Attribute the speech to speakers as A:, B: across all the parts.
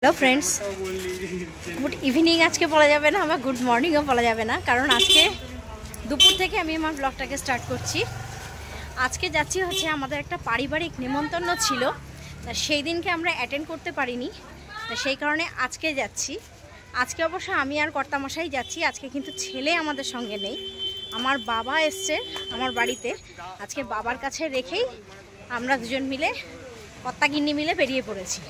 A: Hello friends, good evening আজকে বলা যাবে না, আমার গুড মর্নিংও বলা যাবে না, কারণ আজকে দুপুর থেকে আমি আমার ব্লগটাকে স্টার্ট করছি। আজকে যাচ্ছি হচ্ছে আমাদের একটা পারিবারিক নিমন্ত্রণ ছিল, তা সেই দিনকে আমরা অ্যাটেন্ড করতে পারিনি, তা সেই কারণে আজকে যাচ্ছি। আজকে অবশ্য আমি আর কর্তামশাই যাচ্ছি, আজকে কিন্তু ছেলে আমাদের সঙ্গে নেই। আমার বাবা এসছে আমার বাড়িতে, আজকে বাবার কাছে রেখেই আমরা দুজন মিলে কর্তাগিন্নি মিলে বেরিয়ে পড়েছি।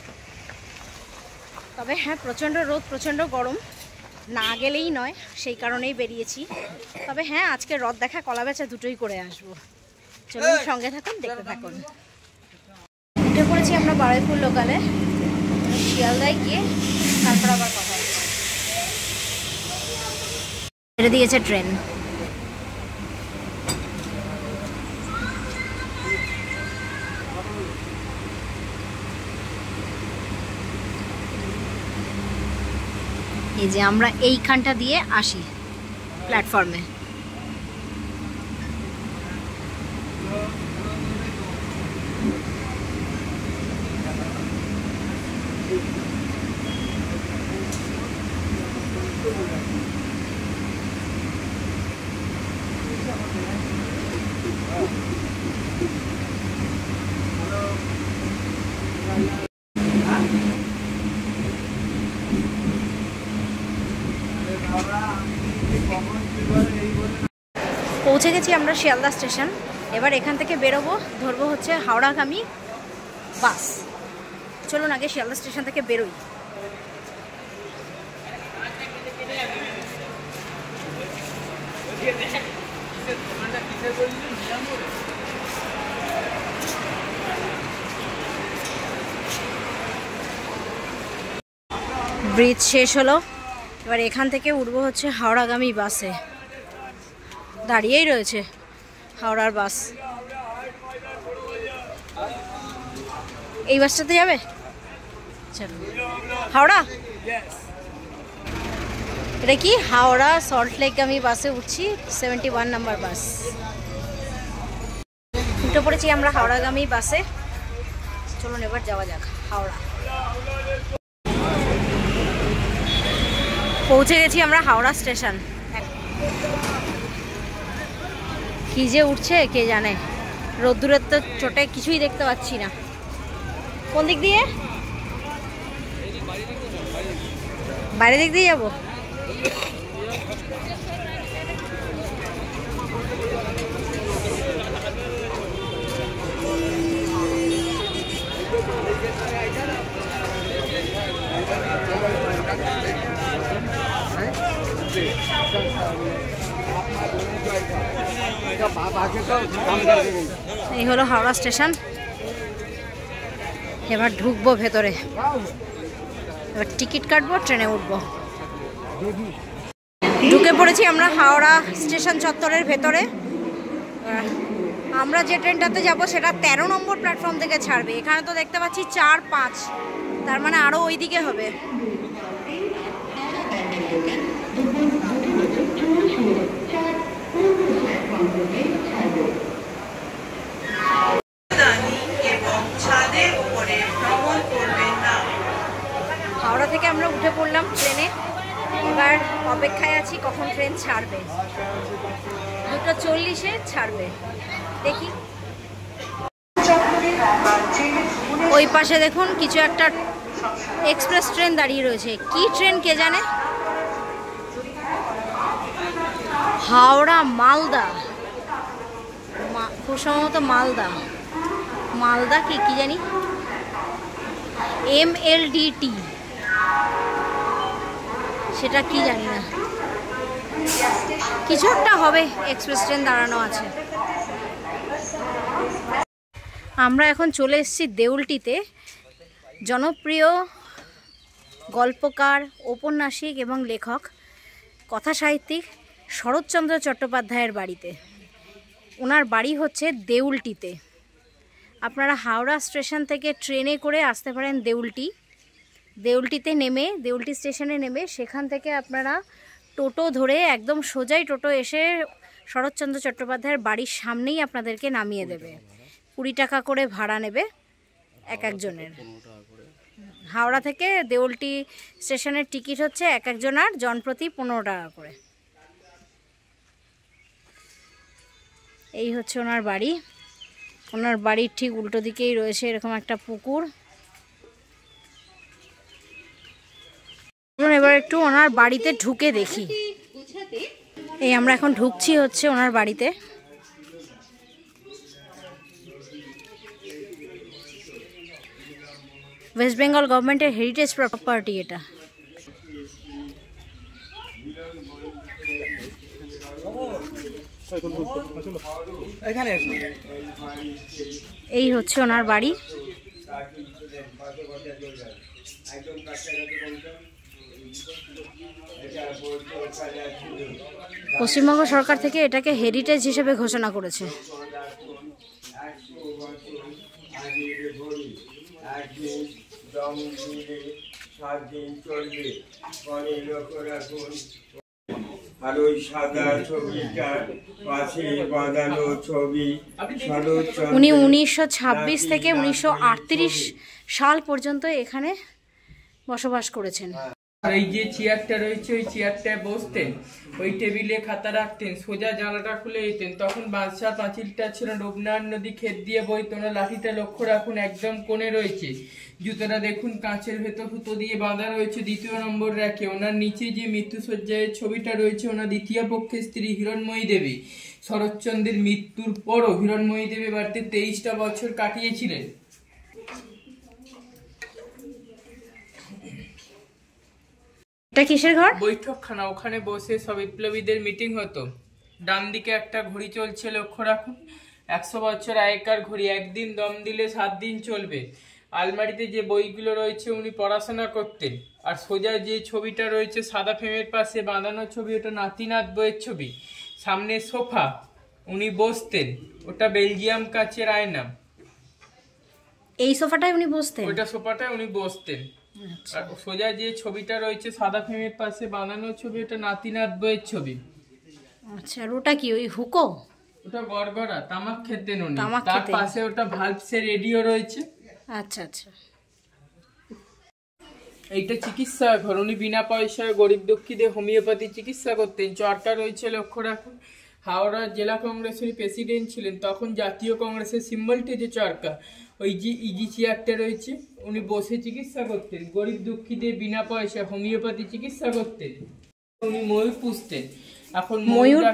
A: তবে হ্যাঁ, প্রচণ্ড রোদ, প্রচণ্ড গরম, না গেলেই নয়, সেই কারণেই বেরিয়েছি। তবে হ্যাঁ, আজকে রথ দেখা কলা বেচা দুটোই করে আসবো। চলুন সঙ্গে থাকুন, দেখতে থাকুন। উঠে পড়েছি আমরা বারুইপুর লোকালে, শিয়ালদায় গিয়ে তারপর আবার কথা হচ্ছে। ছেড়ে দিয়েছে ট্রেন। এই যে আমরা এইখানটা দিয়ে আসি প্ল্যাটফর্মে। পৌঁছে গেছি আমরা শিয়ালদা স্টেশন। এবার এখান থেকে বেরোবো, ধরবো হচ্ছে হাওড়াগামী বাস। চলুন আগে শিয়ালদা স্টেশন থেকে বেরোই। ব্রিজ শেষ হলো, এবার এখান থেকে উঠবো হচ্ছে হাওড়াগামী বাসে। দাঁড়িয়েই রয়েছে হাওড়ার বাস। এই বাসটাতে যাবে? চলো হাওড়া। এটা কি হাওড়া সল্টলেকগামী বাসে উঠছি, 71 নাম্বার বাস। উঠে পড়েছি আমরা হাওড়াগামী বাসে। চলুন এবার যাওয়া যাক হাওড়া। পৌঁছে গেছি আমরা হাওড়া স্টেশন। কি যে উঠছে কে জানে, রোদ্দুরের তো চোটে কিছুই দেখতে পাচ্ছি না। কোন দিক দিয়ে? বাইরের দিক দিয়ে যাবো। এই হলো হাওড়া স্টেশন। এবার ঢুকবো ভেতরে, এবার টিকিট কাটবো, ট্রেনে উঠবো। ঢুকে পড়েছি আমরা হাওড়া স্টেশন চত্বরের ভেতরে। আমরা যে ট্রেনটাতে যাব সেটা 13 নম্বর প্ল্যাটফর্ম থেকে ছাড়বে। এখানে তো দেখতে পাচ্ছি 4, 5, তার মানে আরও ওই দিকে হবে। হাওড়া থেকে আমরা উঠে পড়লাম ট্রেনে, এবার অপেক্ষায় আছি কখন ট্রেন ছাড়বে। 2:40-এ ছাড়বে, দেখি। ওই পাশে দেখুন কিছু একটা এক্সপ্রেস ট্রেন দাঁড়িয়ে রয়েছে, কি ট্রেন কে জানে। হাওড়া মালদা, খুব সম্ভবত মালদা। মালদা কি জানি, MLDT, সেটা কি জানি না, কিছু একটা হবে। এক্সপ্রেস ট্রেন দাঁড়ানো আছে। আমরা এখন চলে এসেছি দেউলটিতে। জনপ্রিয় গল্পকার, ঔপন্যাসিক এবং লেখক, কথা সাহিত্যিক শরৎচন্দ্র চট্টোপাধ্যায়ের বাড়িতে। ওনার বাড়ি হচ্ছে দেউলটিতে। আপনারা হাওড়া স্টেশন থেকে ট্রেনে করে আসতে পারেন দেউলটিতে নেমে, দেউলটি স্টেশনে নেমে সেখান থেকে আপনারা টোটো ধরে একদম সোজাই টোটো এসে শরৎচন্দ্র চট্টোপাধ্যায়ের বাড়ির সামনেই আপনাদেরকে নামিয়ে দেবে। 20 টাকা করে ভাড়া নেবে এক একজনের। হাওড়া থেকে দেউলটি স্টেশনের টিকিট হচ্ছে এক একজনের জনপ্রতি 15 টাকা করে। এই হচ্ছে ওনার বাড়ি। ওনার বাড়ির ঠিক উল্টো দিকেই রয়েছে এরকম একটা পুকুর। এবার একটু ওনার বাড়িতে ঢুকে দেখি। এই আমরা এখন ঢুকছি হচ্ছে ওনার বাড়িতে। ওয়েস্ট বেঙ্গল গভর্নমেন্টের হেরিটেজ প্রপার্টি এটা। এই হচ্ছে ওনার বাড়ি। পশ্চিমবঙ্গ সরকার থেকে এটাকে হেরিটেজ হিসেবে ঘোষণা করেছে।
B: আর ওই সাদা ছবিটার পাশে বাঁধানো ছবি
A: উনি 1926 থেকে 1938 সাল পর্যন্ত এখানে বসবাস করেছেন।
C: আর এই যে চেয়ারটা রয়েছে ওই চেয়ারটায় বসতেন, ওই টেবিলে খাতা রাখতেন, সোজা জানালাটা খুলে যেতেন। তখন বাদশাহ পাঁচিলটা ছিল, রূপনারায়ণ নদী ক্ষেত দিয়ে বইতো না। লাঠিটা লক্ষ্য রাখুন একদম কোণে রয়েছে। জুতোটা দেখুন কাঁচের ভেতর সুতো দিয়ে বাঁধা রয়েছে 2 নম্বর র্যাকে। ওনার নিচে যে মৃত্যুশয্যায় ছবিটা রয়েছে ওনার দ্বিতীয় পক্ষের স্ত্রী হিরণময়ী দেবী। শরৎচন্দ্রের মৃত্যুর পরও হিরণময়ী দেবী বাড়িতে 23টা বছর কাটিয়েছিলেন।
A: এটা কিসের ঘর?
C: বৈঠকখানা। ওখানে বসে সব বিপ্লবীদের মিটিং হতো। ডান দিকে একটা ঘড়ি চলছে, লক্ষ্য রাখুন 100 বছর আগেকার ঘড়ি। একদিন দম দিলে 7 দিন চলবে। আলমারিতে যে বইগুলো রয়েছে উনি পড়াশোনা করতেন। আর সোজা যে ছবিটা রয়েছে সাদা ফ্রেমের পাশে বাঁধানো ছবি, ওটা নাতিনাথ বইয়ের ছবি। সামনে সোফা, উনি বসতেন, ওটা বেলজিয়াম কাচের আয়না।
A: এই সোফাটায় উনি বসতেন?
C: ওইটা সোফাটায় উনি বসতেন। আর সোজা যে ছবিটা রয়েছে সাদা ফ্রেমের পাশে বাঁধানো ছবি, ওটা নাতিনাথ বইয়ের ছবি।
A: আচ্ছা, আর ওটা কি? ওই হুকো?
C: ওটা গড়গড়া, তামাক খেতেন উনি। তার পাশে ওটা ভালভসের রেডিও রয়েছে।
A: আচ্ছা আচ্ছা।
C: এইটা চিকিৎসা ঘর। উনি বিনা পয়সায় গরিব দুঃখীদের হোমিওপ্যাথি চিকিৎসা করতেন। চরকা রয়েছে, লক্ষ্য রাখুন হাওড়া জেলা কংগ্রেসের প্রেসিডেন্ট ছিলেন তখন। জাতীয় কংগ্রেসের সিম্বলটি যে চরকা, ওই যে ইজি চেয়ারটা রয়েছে উনি বসে চিকিৎসা করতেন। গরিব দুঃখীদের বিনা পয়সা হোমিওপ্যাথি চিকিৎসা করতেন। উনি ময়ূর পুষতেন। এখন ময়ূর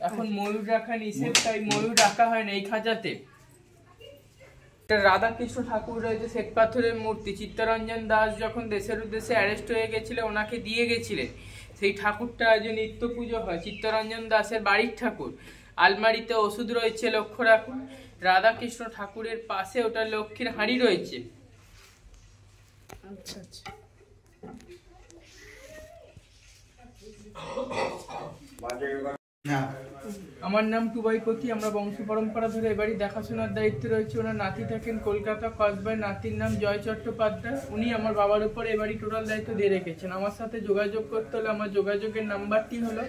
C: এখন ময়ূর রাখা নিষেধ, তাই ময়ূর রাখা হয় না এই খাঁচাতে। রাধাকৃষ্ণ ঠাকুর রয়েছে শ্বেত পাথরের মূর্তি। চিত্তরঞ্জন দাস যখন দেশের উদ্দেশ্যে অ্যারেস্ট হয়ে গেছিল ওনাকে দিয়ে গেছিলেন। সেই ঠাকুরটা আজ নিত্য পুজো হয়, চিত্তরঞ্জন দাসের বাড়ির ঠাকুর। আলমারিতে ওষুধ রয়েছে, লক্ষ্য রাখুন রাধাকৃষ্ণ ঠাকুরের পাশে ওটা লক্ষ্মীর হাঁড়ি রয়েছে।
A: আচ্ছা আচ্ছা।
C: আমার নাম টুবাইপতি। আমরা বংশ পরম্পরা ধরে এবারই দেখাশোনার দায়িত্বে রয়েছে। ওনার নাতি থাকেন কলকাতা কসবায়। নাতির নাম জয় চট্টোপাধ্যায়। উনি আমার বাবার উপর এবারই টোটাল দায়িত্ব দিয়ে রেখেছেন। আমার সাথে যোগাযোগ করতে হলে আমার যোগাযোগের নাম্বারটি হলো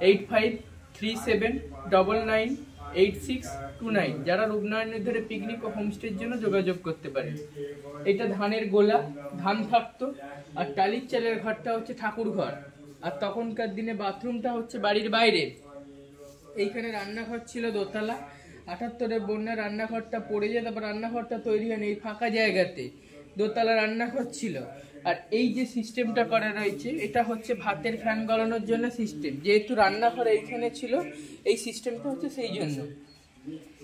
C: 8537998629। যারা রূপনারায়ণের ধরে পিকনিক ও হোমস্টের জন্য যোগাযোগ করতে পারে। এটা ধানের গোলা, ধান থাকতো। আর টালির চালের ঘরটা হচ্ছে ঠাকুর ঘর। আর তখনকার দিনে বাথরুমটা হচ্ছে বাড়ির বাইরে। এইখানে রান্নাঘর ছিল দোতলা। 78-এর বন্যা রান্নাঘরটা পড়ে যায়, তারপর রান্নাঘরটা তৈরি হয়নি। এই ফাঁকা জায়গাতে দোতলা রান্নাঘর ছিল। আর এই যে সিস্টেমটা করা রয়েছে এটা হচ্ছে ভাতের ফ্যান গলানোর জন্য সিস্টেম। যেহেতু রান্নাঘর এইখানে ছিল এই সিস্টেমটা হচ্ছে সেই জন্য।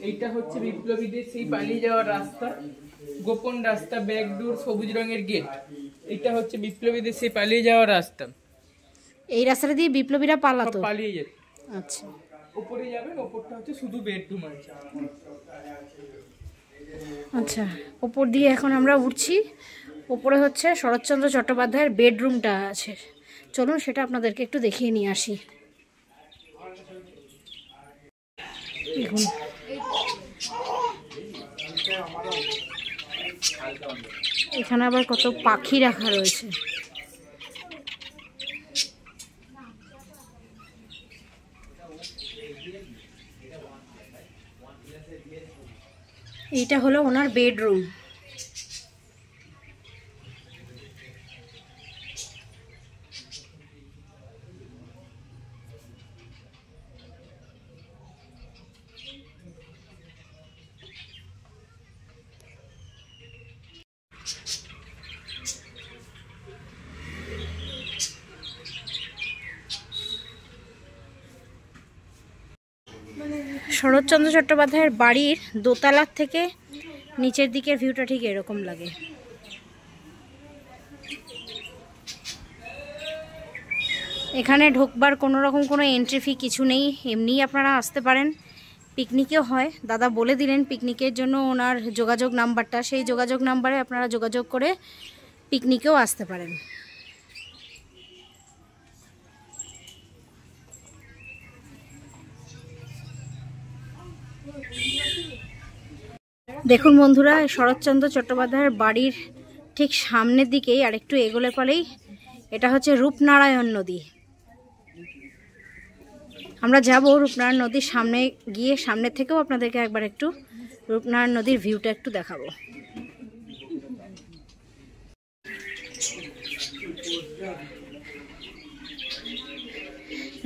C: এইটা হচ্ছে বিপ্লবীদের সেই পালিয়ে যাওয়ার রাস্তা, গোপন রাস্তা, ব্যাকডোর, সবুজ রঙের গেট। এটা হচ্ছে বিপ্লবীদের সেই পালিয়ে যাওয়ার রাস্তা।
A: এই রাস্তাটা দিয়ে বিপ্লবীরা
C: পালিয়ে যেত।
A: আচ্ছা,
C: উপরে যাবেন, উপরটা হচ্ছে শুধু বেডরুম আছে।
A: আচ্ছা, উপর দিয়ে এখন আমরা উঠছি। উপরে হচ্ছে শরৎচন্দ্র চট্টোপাধ্যায়ের বেডরুমটা আছে। চলুন সেটা আপনাদেরকে একটু দেখিয়ে নিয়ে আসি। দেখুন এখানে আবার কত পাখি রাখা রয়েছে। এইটা হলো ওনার বেডরুম। শরৎচন্দ্র চট্টোপাধ্যায়ের বাড়ির দোতলার থেকে নিচের দিকের ভিউটা ঠিক এরকম লাগে। এখানে ঢোকবার কোনো রকম কোনো এন্ট্রি ফি কিছু নেই, এমনিই আপনারা আসতে পারেন। পিকনিকেও হয়, দাদা বলে দিলেন পিকনিকের জন্য ওনার যোগাযোগ নাম্বারটা, সেই যোগাযোগ নাম্বারে আপনারা যোগাযোগ করে পিকনিকেও আসতে পারেন। দেখুন বন্ধুরা, শরৎচন্দ্র চট্টোপাধ্যায়ের বাড়ির ঠিক সামনের দিকেই আর একটু এগোলে পরেই এটা হচ্ছে রূপনারায়ণ নদী। আমরা যাব রূপনারায়ণ নদীর সামনে গিয়ে, সামনে থেকেও আপনাদেরকে একবার একটু রূপনারায়ণ নদীর ভিউটা একটু দেখাবো।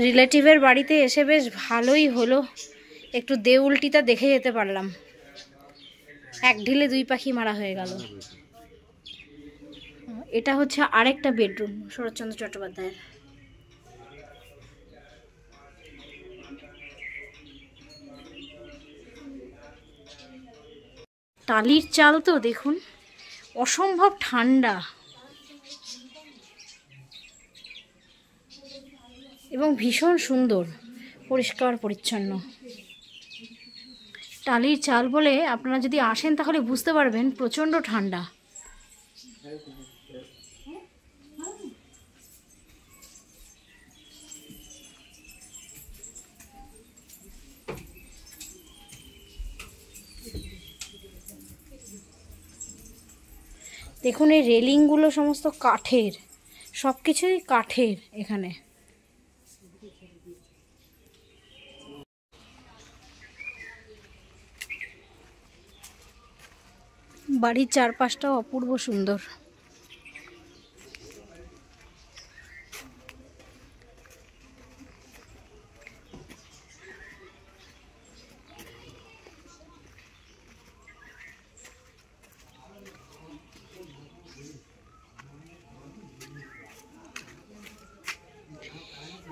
A: রিলেটিভের বাড়িতে এসে বেশ ভালোই হলো, একটু দেউলটিটা দেখে যেতে পারলাম। এক ঢিলে দুই পাখি মারা হয়ে গেল। এটা হচ্ছে আরেকটা বেডরুম শরৎচন্দ্র চট্টোপাধ্যায়ের। টালির চাল তো দেখুন, অসম্ভব ঠান্ডা এবং ভীষণ সুন্দর, পরিষ্কার পরিচ্ছন্ন। টালির চাল বলে আপনারা যদি আসেন তাহলে বুঝতে পারবেন প্রচণ্ড ঠান্ডা। দেখুন এই রেলিংগুলো সমস্ত কাঠের, সব কিছুই কাঠের এখানে। বাড়ির চারপাশটাও অপূর্ব সুন্দর।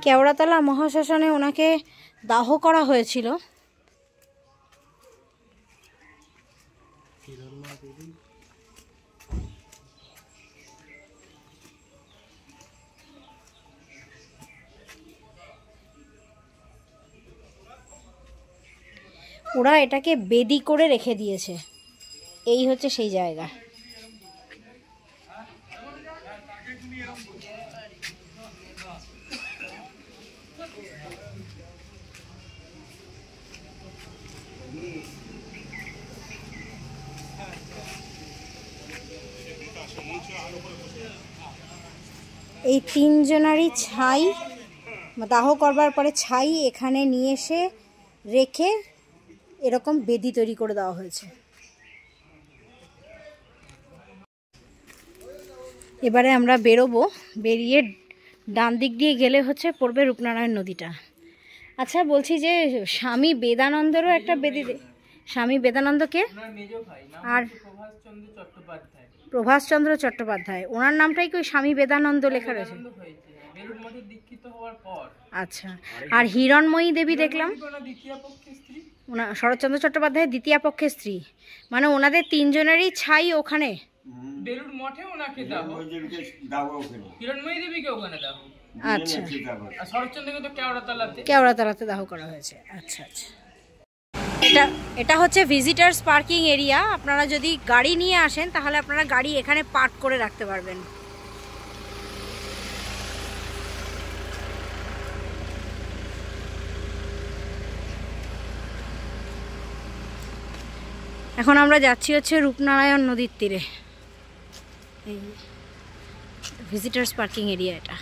A: কেওড়াতলা মহাশ্মশানে ওনাকে দাহ করা হয়েছিল। ওরা এটাকে বেদি করে রেখে দিয়েছে, এই হচ্ছে সেই জায়গা। এই তিনজনারই ছাই দাহ করবার পরে ছাই এখানে নিয়ে এসে রেখে এরকম বেদি তৈরি করে দেওয়া হয়েছে। এবারে আমরা বেরোবো, বেরিয়ে ডান দিক দিয়ে গেলে হচ্ছে পড়বে রূপনারায়ণ নদীটা। আচ্ছা বলছি যে স্বামী বেদানন্দেরও একটা বেদি, স্বামী বেদানন্দকে আর প্রভাষচন্দ্র চট্টোপাধ্যায়, ওনার নামটাই কি ওই স্বামী বেদানন্দ লেখা রয়েছে? আচ্ছা, আর হিরণময়ী দেবী দেখলাম ওনা শরৎচন্দ্র চট্টোপাধ্যায়ের দ্বিতীয় পক্ষের স্ত্রী, মানে ওনাদের তিনজনেরই ছাই ওখানে
C: বেলুড় মঠে ওনাকে দাও, হিরণময়ী দেবীকে ওখানে দাও।
A: আচ্ছা,
C: আর শরৎচন্দ্রকে তো
A: কেওড়াতলাতে দাহ করা হয়েছে। আচ্ছা আচ্ছা, এটা হচ্ছে ভিজিটার্স পার্কিং এরিয়া। আপনারা যদি গাড়ি নিয়ে আসেন তাহলে আপনারা গাড়ি এখানে পার্ক করে রাখতে পারবেন। এখন আমরা যাচ্ছি হচ্ছে রূপনারায়ণ নদীর তীরে, এই ভিজিটার্স পার্কিং এরিয়া এটা।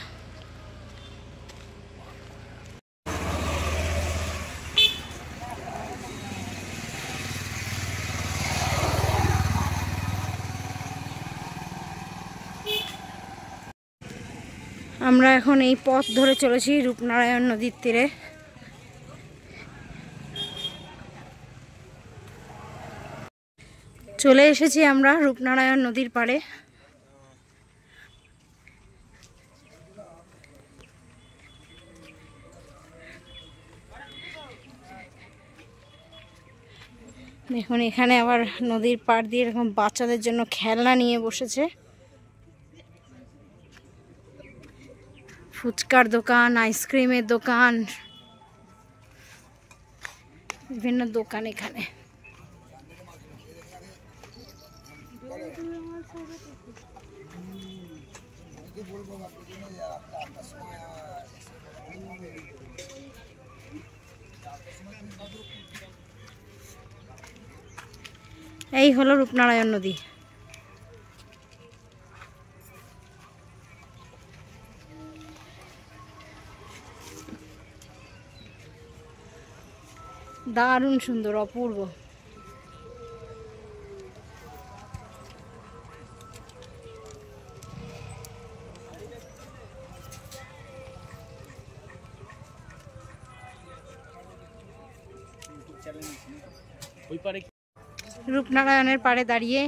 A: আমরা এখন এই পথ ধরে চলেছি রূপনারায়ণ নদীর তীরে। চলে এসেছি আমরা রূপনারায়ণ নদীর পাড়ে। দেখুন এখানে আবার নদীর পাড় দিয়ে এরকম বাচ্চাদের জন্য খেলনা নিয়ে বসেছে। ফুচকার দোকান, আইসক্রিমের দোকান, বিভিন্ন দোকান এখানে। এই হলো রূপনারায়ণ নদী। দারুণ সুন্দর, অপূর্ব। রূপনারায়ণের পাড়ে দাঁড়িয়ে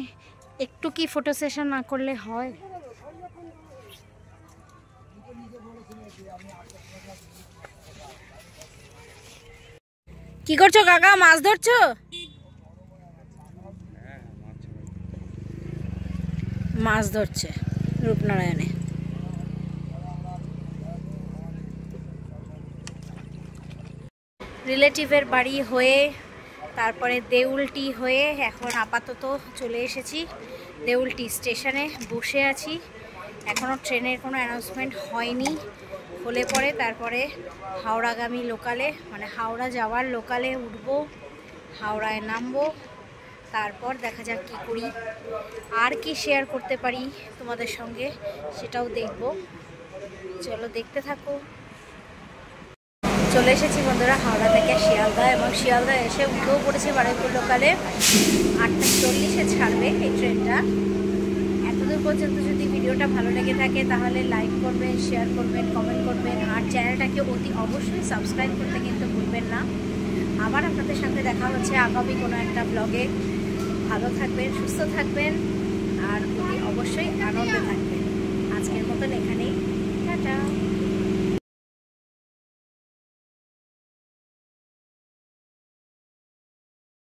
A: একটু কি ফটো সেশন না করলে হয়? কি করছো কাকা, মাছ ধরছো? মাছ ধরছে রূপনারায়ণে। রিলেটিভের বাড়ি হয়ে তারপরে দেউলটি হয়ে এখন আপাতত চলে এসেছি দেউলটি স্টেশনে, বসে আছি। এখনও ট্রেনের কোনো অ্যানাউন্সমেন্ট হয়নি, হলে পরে তারপরে হাওড়াগামী লোকালে, মানে হাওড়া যাওয়ার লোকালে উঠবো, হাওড়ায় নামবো, তারপর দেখা যাক কী করি, আর কি শেয়ার করতে পারি তোমাদের সঙ্গে সেটাও দেখব। চলো দেখতে থাকো। চলে এসেছি বন্ধুরা হাওড়া থেকে শিয়ালদা, এবং শিয়ালদা এসে উঠেও পড়েছি বারুইপুর লোকালে। 8:40-এ ছাড়বে এই ট্রেনটা। এতদূর পর্যন্ত যদি ভিডিওটা ভালো লেগে থাকে তাহলে লাইক করবেন, শেয়ার করবেন, কমেন্ট করবেন, আর চ্যানেলটাকে অতি অবশ্যই সাবস্ক্রাইব করতে কিন্তু ভুলবেন না। আবার আপনাদের সাথে দেখা হচ্ছে আগামী কোনো একটা ব্লগে। ভালো থাকবেন, সুস্থ থাকবেন, আর অতি অবশ্যই আনন্দে থাকবেন। আজকের মতন এখানেই টাটা।